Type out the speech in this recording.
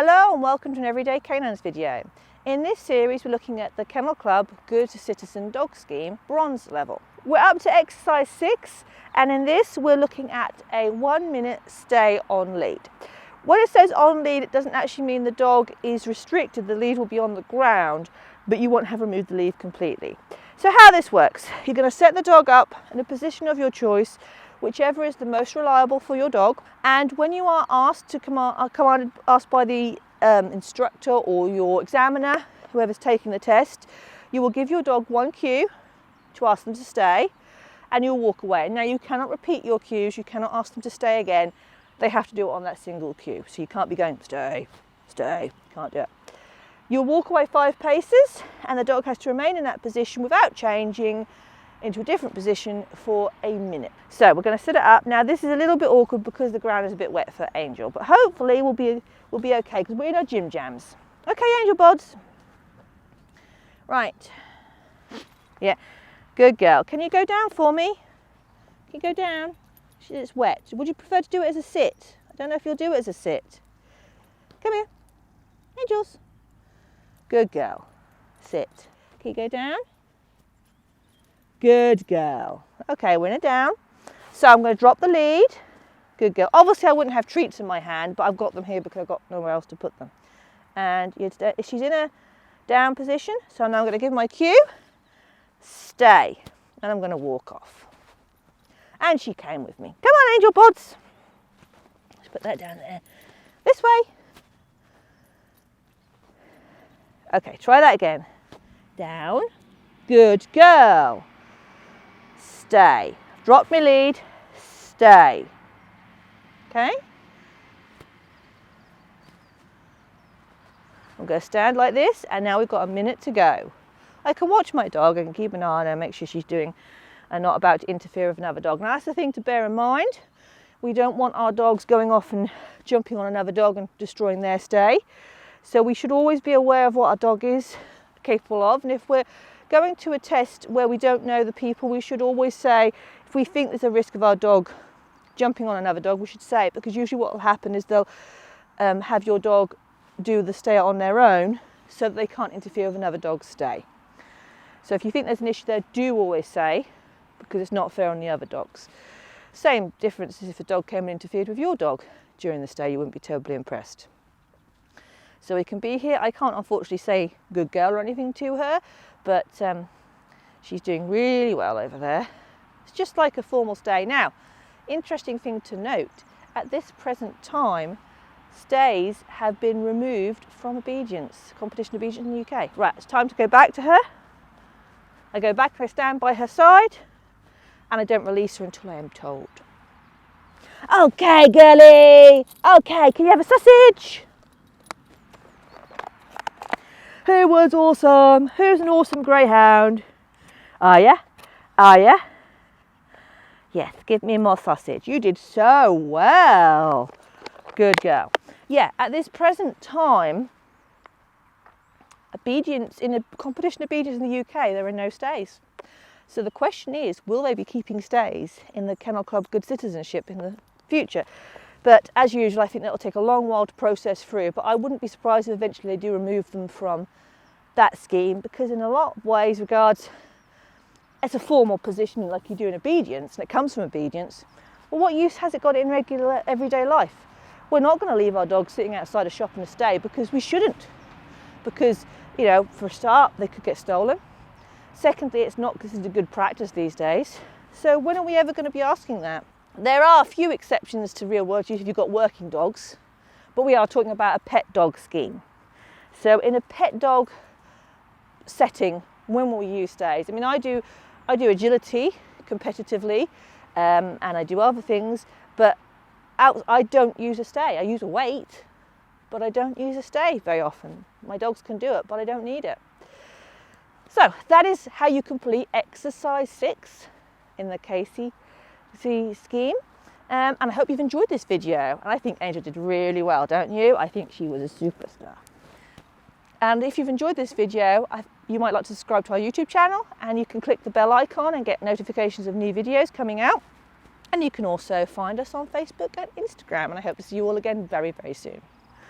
Hello and welcome to an Everyday Canines video. In this series we're looking at the Kennel Club Good Citizen Dog Scheme bronze level. We're up to exercise 6 and in this we're looking at a 1-minute stay on lead. When it says on lead, it doesn't actually mean the dog is restricted, the lead will be on the ground, but you won't have removed the lead completely. So how this works, you're going to set the dog up in a position of your choice, whichever is the most reliable for your dog, and when you are asked to asked by the instructor or your examiner, whoever's taking the test, you will give your dog one cue to ask them to stay and you'll walk away. Now you cannot repeat your cues, you cannot ask them to stay again, they have to do it on that single cue, so you can't be going stay, stay, can't do it. You'll walk away 5 paces and the dog has to remain in that position without changing into a different position for a minute. So we're going to set it up. Now this is a little bit awkward because the ground is a bit wet for Angel, but hopefully we'll be okay because we're in our gym jams. Okay, Angel Bods. Right. Yeah, good girl. Can you go down for me? Can you go down? It's wet. Would you prefer to do it as a sit? I don't know if you'll do it as a sit. Come here. Angels. Good girl. Sit. Can you go down? Good girl. Okay, we're in a down. So I'm going to drop the lead. Good girl. Obviously I wouldn't have treats in my hand, but I've got them here because I've got nowhere else to put them. And she's in a down position, so now I'm going to give my cue. Stay. And I'm going to walk off. And she came with me. Come on, Angel Bods. Let's put that down there. This way. Okay, try that again. Down. Good girl. Stay. Drop my lead. Stay. Okay? I'm going to stand like this, and now we've got a minute to go. I can watch my dog, I can keep an eye on her, make sure she's doing and not about to interfere with another dog. Now that's the thing to bear in mind. We don't want our dogs going off and jumping on another dog and destroying their stay. So we should always be aware of what our dog is capable of, and if we're going to a test where we don't know the people, we should always say, if we think there's a risk of our dog jumping on another dog, we should say it, because usually what will happen is they'll have your dog do the stay on their own so that they can't interfere with another dog's stay. So if you think there's an issue there, do always say, because it's not fair on the other dogs. Same difference as if a dog came and interfered with your dog during the stay, you wouldn't be terribly impressed. So we can be here. I can't unfortunately say good girl or anything to her, but she's doing really well over there. It's just like a formal stay. Now, interesting thing to note, at this present time, stays have been removed from obedience, competition obedience in the UK. Right, it's time to go back to her. I go back, I stand by her side, and I don't release her until I am told. Okay, girlie. Okay, can you have a sausage? Who was awesome? Who's an awesome greyhound? Are ya? Are ya? Yes, give me more sausage. You did so well. Good girl. Yeah, at this present time, obedience in a competition obedience in the UK, there are no stays. So the question is, will they be keeping stays in the Kennel Club Good Citizenship in the future? But as usual, I think that will take a long while to process through, but I wouldn't be surprised if eventually they do remove them from that scheme, because in a lot of ways regards, it's a formal position like you do in obedience, and it comes from obedience. Well, what use has it got in regular everyday life? We're not going to leave our dogs sitting outside a shop in a stay, because we shouldn't. Because, you know, for a start, they could get stolen. Secondly, it's not considered good practice these days. So when are we ever going to be asking that? There are a few exceptions to real world use if you've got working dogs, but we are talking about a pet dog scheme. So in a pet dog setting, when will we use stays? I mean, I do agility competitively, and I do other things, but I don't use a stay. I use a weight, but I don't use a stay very often. My dogs can do it, but I don't need it. So that is how you complete exercise 6 in the KC scheme, and I hope you've enjoyed this video. And I think Angel did really well, don't you? I think she was a superstar. And if you've enjoyed this video, you might like to subscribe to our YouTube channel, and you can click the bell icon and get notifications of new videos coming out. And you can also find us on Facebook and Instagram, and I hope to see you all again very, very soon.